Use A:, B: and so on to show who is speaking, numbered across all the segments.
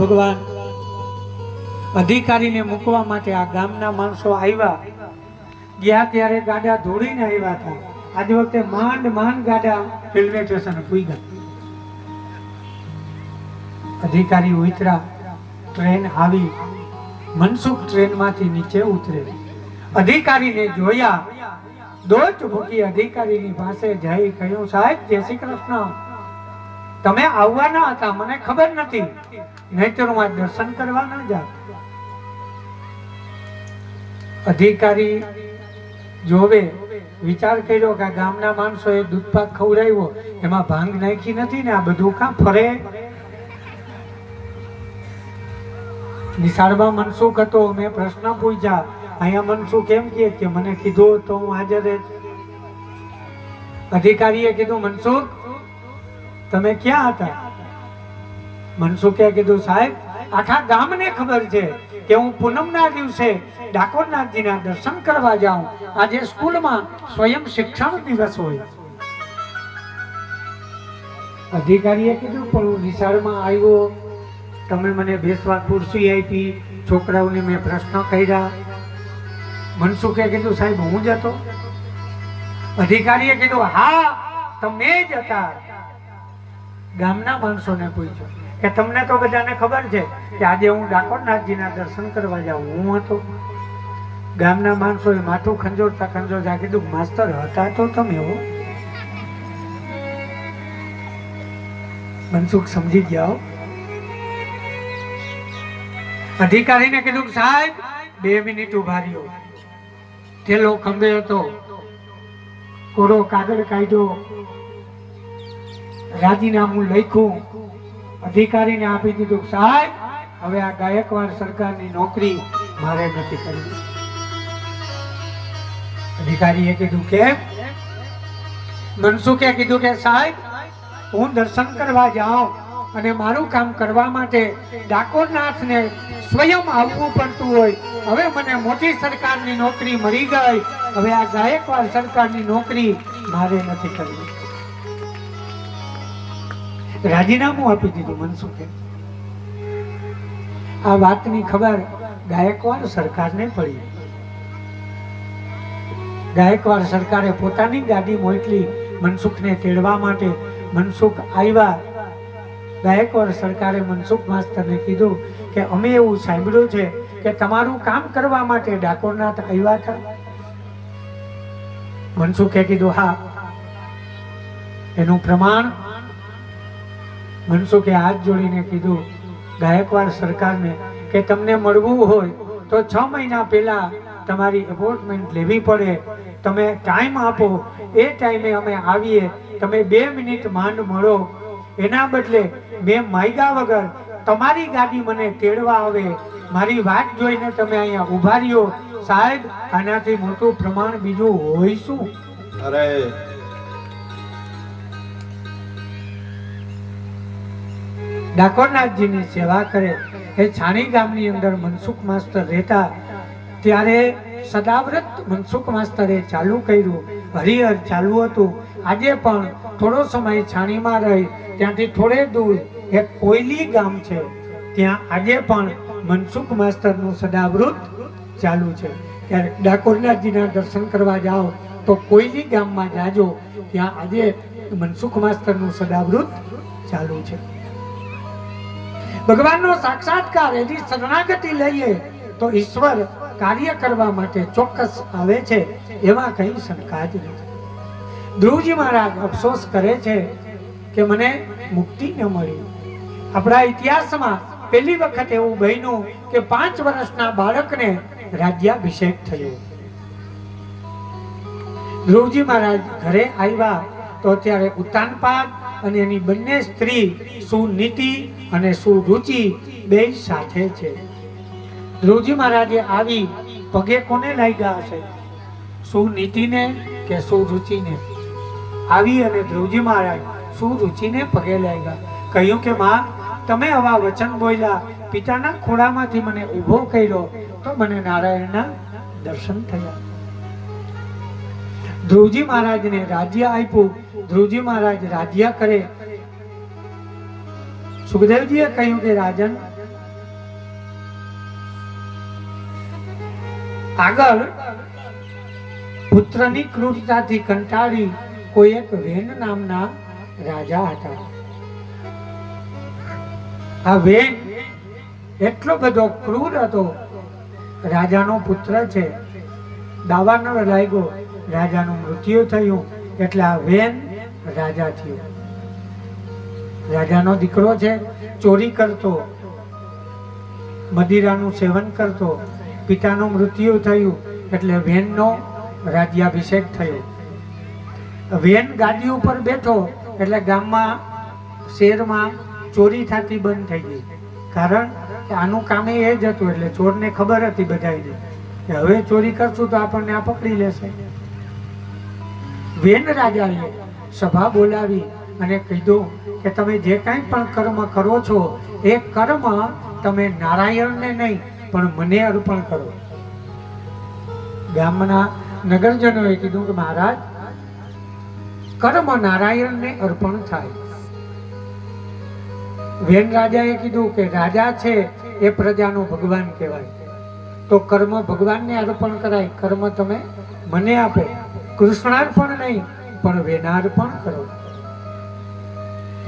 A: ભગવાન અધિકારીને મૂકવા માટે આ ગામના માણસો આવ્યા. ગયા ત્યારે ગાડા ધોડીને આવ્યા હતા. આજ વખતે માંડ ગાડા રેલવે સ્ટેશન પૂગ્યા. અધિકારી ઉતરા, ટ્રેન આવી. મનસુખ ટ્રેનમાંથી નીચે ઉતરે. અધિકારીને જોયા, દોટ મૂકી અધિકારીની પાસે જઈ કહ્યું, સાહેબ જય શ્રી કૃષ્ણ, તમે આવવાના હતા, મને ખબર નથી, નહીતર હું દર્શન કરવા ન જાત. અધિકારી જોવે, વિચાર કર્યો કે ગામના માણસોએ દૂધપાક ખવડાવ્યો, એમાં ભાંગ નાખી નથી ને, આ બધું કાં ફરે. નિશાળમાં મનસુખ હતો, મેં પ્રશ્ન પૂછ્યા, અહીંયા મનસુખ એમ કે મને કીધું તો હું હાજર જ. અધિકારીએ કીધું, મનસુખ તમે ક્યાં હતા? મનસુખે કીધું, સાહેબ આખા ગામને ખબર છે કે હું પૂનમના દિવસે ડાકોરનાથજીના દર્શન કરવા જાઉં. આજે સ્કૂલમાં સ્વયં શિક્ષણ દિવસ હોય. અધિકારીએ કીધું, પણ હું નિશાળમાં આવ્યો, તમે મને બેસવા ખુરશી આપી, છોકરાઓને મેં પ્રશ્ન કર્યા. મનસુખે કીધું, સાહેબ હું જ હતો. અધિકારીએ કીધું, હા તમે જ હતા. ગામના માણસોને પૂછ્યું કે તમને તો બધાને ખબર છે કે આજે હું ડાકોરનાથજીના દર્શન કરવા જાઉં, હું હતો. ગામના માણસોએ માથું ખંજોરતા કીધું, માસ્તર હતા તો તમે હો. મનસુખ સમજી ગયા. અધિકારીને કીધું, સાહેબ 2 મિનિટ ઉભા રહ્યો. થેલો ખંભે હતો, કોરો કાગળ કાઢ્યો, રાજીનામું લખ્યું, અધિકારીને આપી દીધું, સાહેબ હવે આ ગાયકવાડ સરકારની નોકરી મારે નથી કરવી. અધિકારીએ કીધું, કેમ? મનસુખે કીધું કે સાહેબ હું દર્શન કરવા જાઉં અને મારું કામ કરવા માટે ડાકોરનાથને સ્વયં આવવું પડતું હોય. હવે મને મોટી સરકારની નોકરી મળી ગઈ, હવે આ ગાયકવાડ સરકારની નોકરી મારે નથી કરવી. રાજીનામું આપી દીધું મનસુખે. આ વાતની ખબર ગાયકવાડ સરકારને પડી. ગાયકવાડ સરકારે પોતાની ગાડી મોકલી મનસુખને તેડવા માટે. મનસુખ આવ્યા. ગાયકવાડ સરકારે મનસુખ માસ્તરને કીધું કે અમે એવું સાંભળ્યું છે કે તમારું કામ કરવા માટે ડાકોરનાથ આવ્યા હતા. મનસુખે કીધું, હા. એનું પ્રમાણ? મનસુખે હાથ જોડીને કીધું ગાયકવાડ સરકારને કે તમને મળવું હોય તો 6 મહિના પહેલા તમારી એપોઇન્ટમેન્ટ લેવી પડે. તમે ટાઈમ આપો, એ ટાઈમે અમે આવીએ. તમે 2 મિનિટ માંડ મળો, એના બદલે મેં માગ્યા વગર તમારી ગાડી મને તેડવા આવે, મારી વાત જોઈને તમે અહીંયા ઉભા રહ્યો. સાહેબ આનાથી મોટું પ્રમાણ બીજું હોય શું?
B: અરે
A: ડાકોરનાથજીની સેવા કરે. એ છાણી ગામની અંદર મનસુખ માસ્તર રહેતા. ત્યારે સદાવ્રત મનસુખ માસ્તરે ચાલુ કર્યું. હરિહર ચાલુ હતું. આજે પણ થોડો સમય છાણીમાં રહી, ત્યાંથી થોડે દૂર એક કોયલી ગામ છે, ત્યાં આજે પણ મનસુખ માસ્તરનું સદાવ્રત ચાલુ છે. ત્યારે ડાકોરનાથજીના દર્શન કરવા જાઓ તો કોયલી ગામમાં જાજો, ત્યાં આજે મનસુખ માસ્તરનું સદાવ્રત ચાલુ છે. ભગવાનનો સાક્ષાત્કાર, એની શરણાગતિ લઈએ તો ઈશ્વર કાર્ય કરવા માટે ચોક્કસ આવે છે, એમાં કઈ શંકા જ નથી. ધ્રુવજી મહારાજ અફસોસ કરે છે કે મને મુક્તિ ન મળી. આપણા ઇતિહાસમાં પહેલી વખત એવું બન્યું કે 5 વર્ષના બાળકને રાજ્યાભિષેક થયો. ધ્રુવજી મહારાજ ઘરે આવ્યા તો ત્યારે ઉત્તાનપાદ અને એની બંને સ્ત્રી સુનીતિ અને સુરુચિ બે સાથે છે. ધ્રુવજી મહારાજે આવી પગે કોને લાગ્યા હશે? સુનીતિને કે સુરુચિને? આવી અને ધ્રુવજી મહારાજ સુરુચિને પગે લાગ્યા. કહ્યું કે માં, તમે આવા વચન બોલ્યા, પિતાના ખોળામાંથી મને ઊભો કર્યો તો મને નારાયણના દર્શન થયા. ધ્રુવજી મહારાજને રાજ્ય આપ્યું. ધ્રુવજી મહારાજ રાજ્ય કરે. સુખદેવજીએ કહ્યું કે રાજન આગળ પુત્રની ક્રૂરતાથી કંટાળી કોઈ એક વેન નામના રાજા હતા. આ વેન એટલો બધો ક્રૂર હતો. રાજાનો પુત્ર છે, દાવા ન લાગ્યો, રાજાનું મૃત્યુ થયું એટલે આ વેન રાજા થયો. રાજાનો દીકરો છે, ચોરી કરતો, મદિરાનું સેવન કરતો, પિતાનું મૃત્યુ થયું એટલે વેનનો રાજ્યાભિષેક થયો. વેન ગાદી ઉપર બેઠો એટલે ગામમાં શહેરમાં ચોરી થતી બંધ થઈ ગઈ. કારણ કે આનું કામે એ જ હતું. એટલે ચોરને ખબર હતી બધાને કે હવે ચોરી કરશું તો આપણને આ પકડી લેશે. વેન રાજાએ સભા બોલાવી અને કીધું કે તમે જે કાંઈ પણ કર્મ કરો છો એ કર્મ તમે નારાયણને નહીં પણ મને અર્પણ કરો. ગામના નગરજનોએ કીધું કે મહારાજ, કર્મ નારાયણને અર્પણ થાય. વેન રાજાએ કીધું કે રાજા છે એ પ્રજાનો ભગવાન કહેવાય, તો કર્મ ભગવાનને અર્પણ કરાય. કર્મ તમે મને આપે, કૃષ્ણાર્પણ નહીં પણ વેનાર્પણ કરો.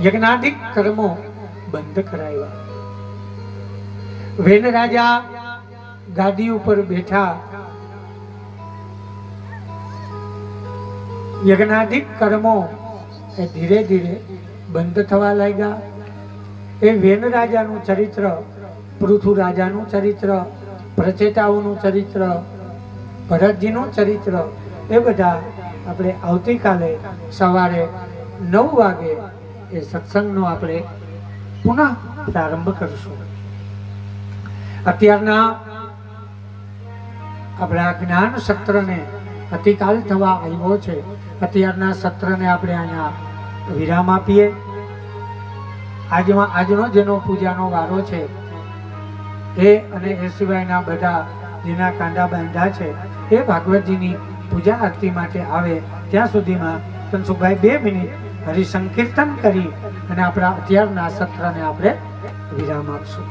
A: યજ્ઞાદિક કર્મો બંધ કરાવ્યા. વેન રાજા ગાદી ઉપર બેઠા. યજ્ઞાદિક કર્મો એ ધીરે ધીરે બંધ થવા લાગ્યા. એ વેન રાજાનું ચરિત્ર, પૃથુ રાજાનું ચરિત્ર, પ્રચેતાઓનું ચરિત્ર, ભરતજીનું ચરિત્ર એ બધા આપણે આવતીકાલે સવારે 9 વાગે એ સત્સંગનો આપણે પુનઃ પ્રારંભ કરીશું. અત્યારના આપણા જ્ઞાન સત્રને અતિકાલ થવા આવ્યો છે. અત્યારના સત્રને આપણે અહીંયા વિરામ આપીએ. આજનો જેનો પૂજાનો વારો છે એ અને એ સિવાયના બધા જેના કાંડા બાંધ્યા છે એ ભાગવતજીની પૂજા આરતી માટે આવે ત્યાં સુધીમાં તનસુખભાઈ 2 મિનિટ હરિસંકીર્તન કરી અને આપણા અત્યારના સત્રને આપણે વિરામ આપશું.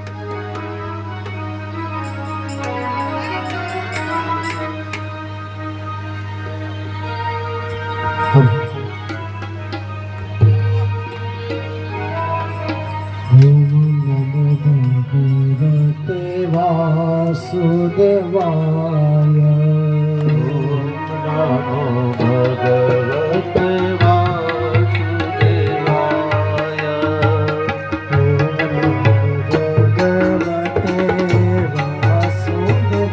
B: વાસુદેવાય નમો ભગવતે વાસુદેવાય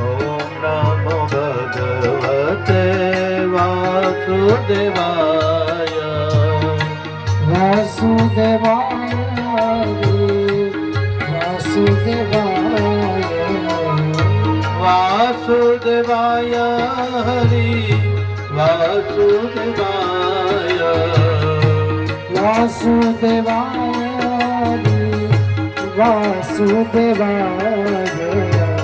B: ઓમ નમો ભગવતે વાસુદેવાય વાસુદેવાય હરિ વાસુદેવાય વાસુદેવાય વાસુદેવાય